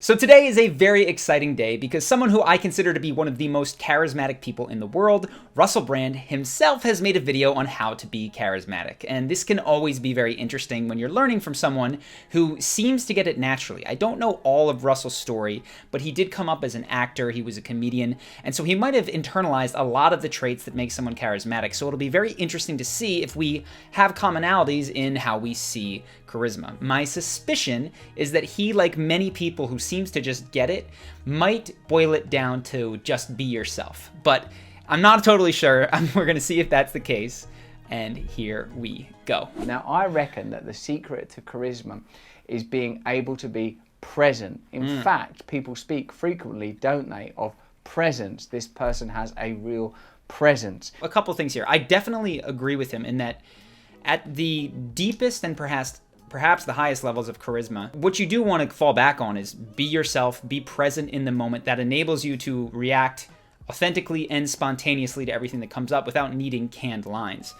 So today is a very exciting day because someone who I consider to be one of the most charismatic people in the world, Russell Brand himself, has made a video on how to be charismatic. And this can always be very interesting when you're learning from someone who seems to get it naturally. I don't know all of Russell's story, but he did come up as an actor, he was a comedian, and so he might have internalized a lot of the traits that make someone charismatic. So it'll be very interesting to see if we have commonalities in how we see charisma. My suspicion is that he, like many people who seems to just get it, might boil it down to just be yourself. But I'm not totally sure. We're going to see if that's the case. And here we go. Now, I reckon that the secret to charisma is being able to be present. In fact, people speak frequently, don't they, of presence. This person has a real presence. A couple things here. I definitely agree with him in that at the deepest and perhaps the highest levels of charisma, what you do want to fall back on is be yourself, be present in the moment. That enables you to react authentically and spontaneously to everything that comes up without needing canned lines.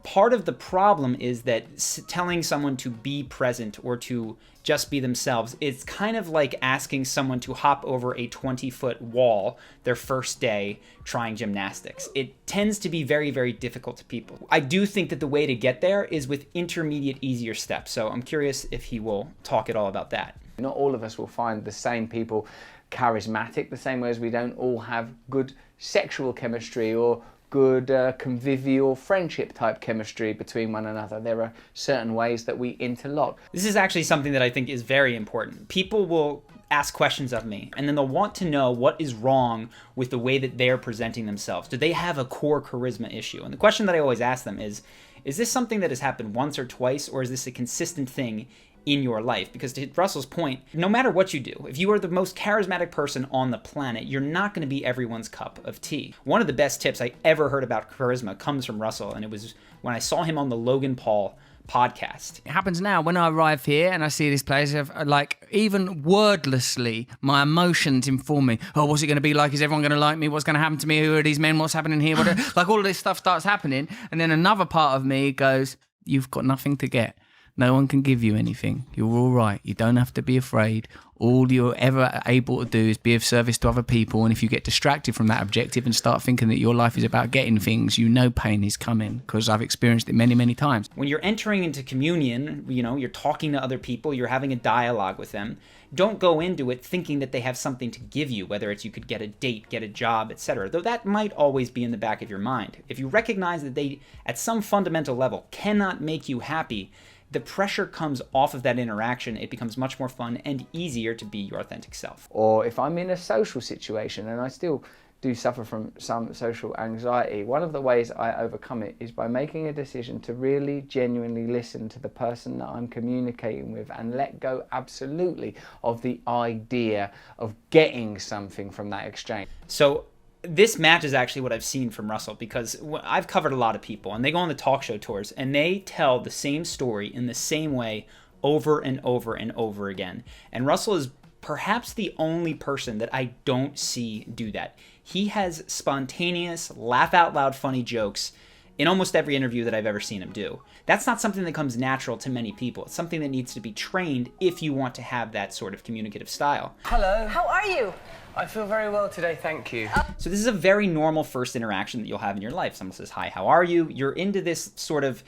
Part of the problem is that telling someone to be present or to just be themselves, it's kind of like asking someone to hop over a 20-foot wall their first day trying gymnastics. It tends to be very, very difficult to people. I do think that the way to get there is with intermediate, easier steps. So I'm curious if he will talk at all about that. Not all of us will find the same people charismatic, the same way as we don't all have good sexual chemistry or good convivial friendship type chemistry between one another. There are certain ways that we interlock. This is actually something that I think is very important. People will ask questions of me, and then they'll want to know what is wrong with the way that they're presenting themselves. Do they have a core charisma issue? And the question that I always ask them is this something that has happened once or twice, or is this a consistent thing in your life? Because to Russell's point, no matter what you do, if you are the most charismatic person on the planet, you're not going to be everyone's cup of tea. One of the best tips I ever heard about charisma comes from Russell, and it was when I saw him on the Logan Paul podcast. It happens now when I arrive here and I see this place, like even wordlessly, my emotions inform me. Oh, what's it going to be like? Is everyone going to like me? What's going to happen to me? Who are these men? What's happening here? Like all of this stuff starts happening, and then another part of me goes, you've got nothing to get. No one can give you anything. You're all right. You don't have to be afraid. All you're ever able to do is be of service to other people. And if you get distracted from that objective and start thinking that your life is about getting things, you know pain is coming, because I've experienced it many, many times. When you're entering into communion, you're talking to other people, you're having a dialogue with them. Don't go into it thinking that they have something to give you, whether it's you could get a date, get a job, etc. Though that might always be in the back of your mind. If you recognize that they, at some fundamental level, cannot make you happy, the pressure comes off of that interaction. It becomes much more fun and easier to be your authentic self. Or if I'm in a social situation, and I still do suffer from some social anxiety, one of the ways I overcome it is by making a decision to really genuinely listen to the person that I'm communicating with and let go absolutely of the idea of getting something from that exchange. So this matches actually what I've seen from Russell, because I've covered a lot of people and they go on the talk show tours and they tell the same story in the same way over and over and over again. And Russell is perhaps the only person that I don't see do that. He has spontaneous, laugh out loud funny jokes in almost every interview that I've ever seen him do. That's not something that comes natural to many people. It's something that needs to be trained if you want to have that sort of communicative style. Hello. How are you? I feel very well today, thank you. So this is a very normal first interaction that you'll have in your life. Someone says, hi, how are you? You're into this sort of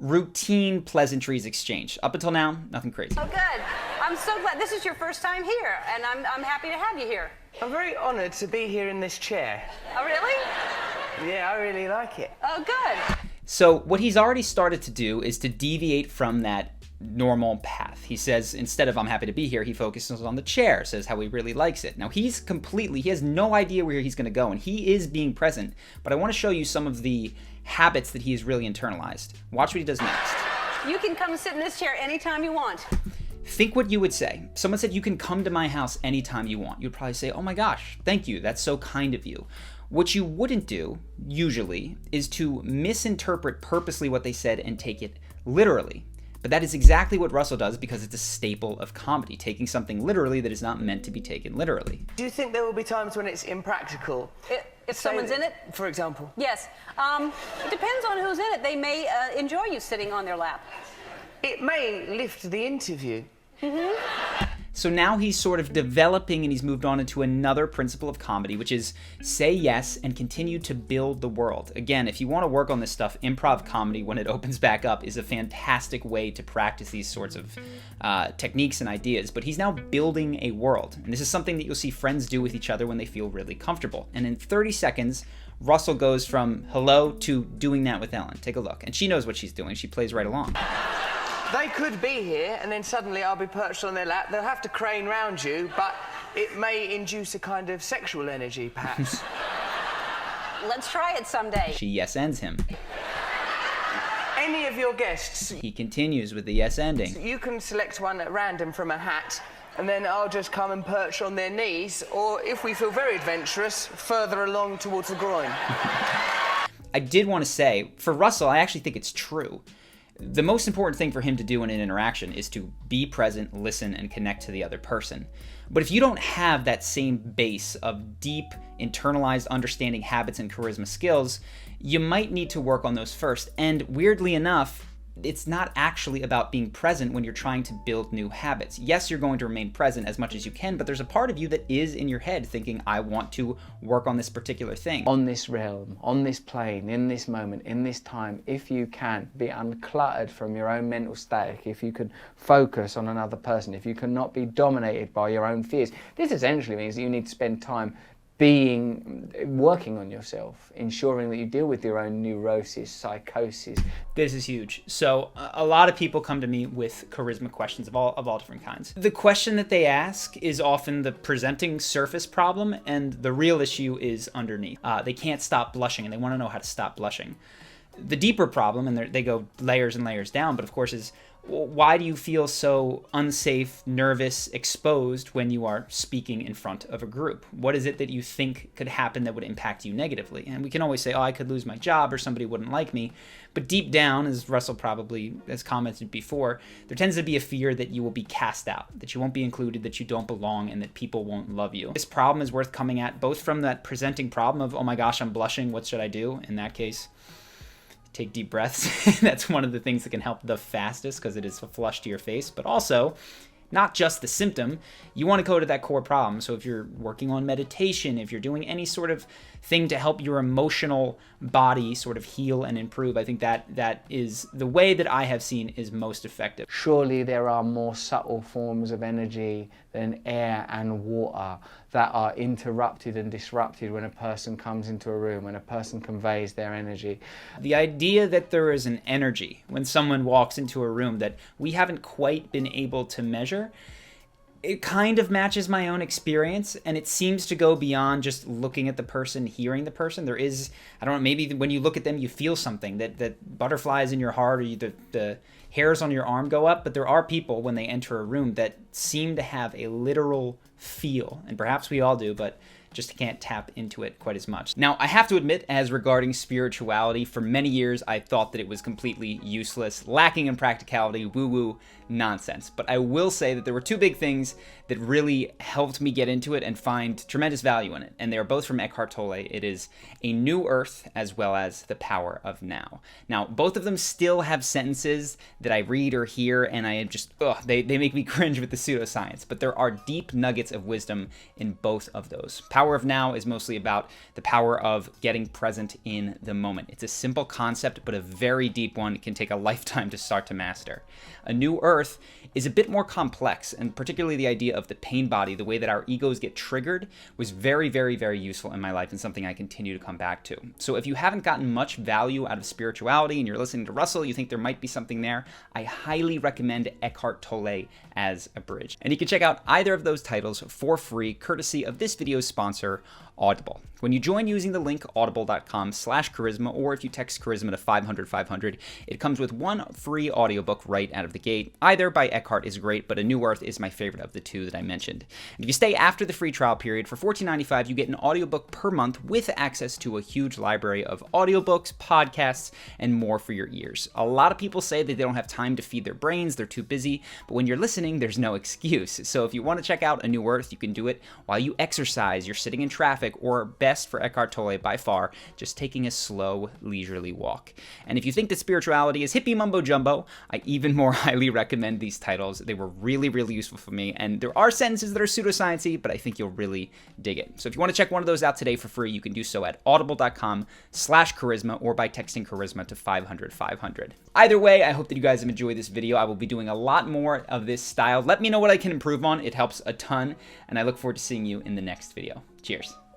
routine pleasantries exchange. Up until now, nothing crazy. Oh, good. I'm so glad. This is your first time here, and I'm happy to have you here. I'm very honoured to be here in this chair. Oh, really? Yeah, I really like it. Oh, good. So what he's already started to do is to deviate from that normal path. He says, instead of I'm happy to be here, he focuses on the chair, says how he really likes it. Now he has no idea where he's going to go, and he is being present, but I want to show you some of the habits that he has really internalized. Watch what he does next. You can come sit in this chair anytime you want. Think what you would say. Someone said you can come to my house anytime you want. You'd probably say, oh my gosh, thank you, that's so kind of you. What you wouldn't do, usually, is to misinterpret purposely what they said and take it literally. But that is exactly what Russell does, because it's a staple of comedy, taking something literally that is not meant to be taken literally. Do you think there will be times when it's impractical? If someone's in it? For example? Yes. It depends on who's in it. They may enjoy you sitting on their lap. It may lift the interview. Mm-hmm. So now he's sort of developing and he's moved on into another principle of comedy, which is say yes and continue to build the world. Again, if you want to work on this stuff, improv comedy, when it opens back up, is a fantastic way to practice these sorts of techniques and ideas. But he's now building a world. And this is something that you'll see friends do with each other when they feel really comfortable. And in 30 seconds, Russell goes from hello to doing that with Ellen. Take a look. And she knows what she's doing. She plays right along. They could be here, and then suddenly I'll be perched on their lap. They'll have to crane round you, but it may induce a kind of sexual energy, perhaps. Let's try it someday. She yes-ends him. Any of your guests, He continues with the yes ending. you can select one at random from a hat, and then I'll just come and perch on their knees, or if we feel very adventurous, further along towards the groin. I did want to say, for Russell, I actually think it's true. The most important thing for him to do in an interaction is to be present, listen, and connect to the other person. But if you don't have that same base of deep, internalized understanding habits and charisma skills, you might need to work on those first. And weirdly enough, it's not actually about being present when you're trying to build new habits. Yes, you're going to remain present as much as you can, but there's a part of you that is in your head thinking, I want to work on this particular thing. On this realm, on this plane, in this moment, in this time, if you can be uncluttered from your own mental static, if you can focus on another person, if you cannot be dominated by your own fears, this essentially means that you need to spend time working on yourself, ensuring that you deal with your own neuroses, psychosis. This is huge. So a lot of people come to me with charisma questions of all different kinds. The question that they ask is often the presenting surface problem, and the real issue is underneath. They can't stop blushing, and they want to know how to stop blushing. The deeper problem, and they go layers and layers down, but of course is, why do you feel so unsafe, nervous, exposed when you are speaking in front of a group? What is it that you think could happen that would impact you negatively? And we can always say, oh, I could lose my job or somebody wouldn't like me. But deep down, as Russell probably has commented before, there tends to be a fear that you will be cast out, that you won't be included, that you don't belong, and that people won't love you. This problem is worth coming at both from that presenting problem of, oh my gosh, I'm blushing, what should I do? In that case, take deep breaths. That's one of the things that can help the fastest because it is a flush to your face, but also not just the symptom. You want to go to that core problem. So if you're working on meditation, if you're doing any sort of thing to help your emotional body sort of heal and improve, I think that is the way that I have seen is most effective. Surely there are more subtle forms of energy than air and water that are interrupted and disrupted when a person comes into a room, when a person conveys their energy. The idea that there is an energy when someone walks into a room that we haven't quite been able to measure, it kind of matches my own experience, and it seems to go beyond just looking at the person, hearing the person. There is, I don't know, maybe when you look at them, you feel something, that butterflies in your heart or the hairs on your arm go up, but there are people when they enter a room that seem to have a literal feel, and perhaps we all do, but just can't tap into it quite as much. Now, I have to admit, as regarding spirituality, for many years I thought that it was completely useless, lacking in practicality, woo-woo nonsense. But I will say that there were two big things that really helped me get into it and find tremendous value in it, and they are both from Eckhart Tolle. It is A New Earth as well as The Power of Now. Now, both of them still have sentences that I read or hear, and I am just, they make me cringe with the pseudoscience, but there are deep nuggets of wisdom in both of those. Power of Now is mostly about the power of getting present in the moment. It's a simple concept, but a very deep one. It can take a lifetime to start to master. A New Earth is a bit more complex, and particularly the idea of the pain body, the way that our egos get triggered, was very, very, very useful in my life and something I continue to come back to. So if you haven't gotten much value out of spirituality and you're listening to Russell, you think there might be something there, I highly recommend Eckhart Tolle as a bridge. And you can check out either of those titles for free, courtesy of this video's sponsor, Audible. When you join using the link audible.com/charisma, or if you text charisma to 500-500, it comes with one free audiobook right out of the gate. Either by Eckhart is great, but A New Earth is my favorite of the two that I mentioned. And if you stay after the free trial period, for $14.95, you get an audiobook per month with access to a huge library of audiobooks, podcasts, and more for your ears. A lot of people say that they don't have time to feed their brains, they're too busy, but when you're listening, there's no excuse. So if you want to check out A New worth. You can do it while you exercise, you're sitting in traffic, or best for Eckhart Tolle by far, just taking a slow, leisurely walk. And if you think that spirituality is hippie mumbo jumbo, I even more highly recommend these titles. They were really, really useful for me, and there are sentences that are pseudoscience-y, but I think you'll really dig it. So if you want to check one of those out today for free, you can do so at audible.com/charisma or by texting charisma to 500-500. Either way, I hope that you guys have enjoyed this video. I will be doing a lot more of this style. Let me know what I can improve on. It helps a ton, and I look forward to seeing you in the next video. Cheers.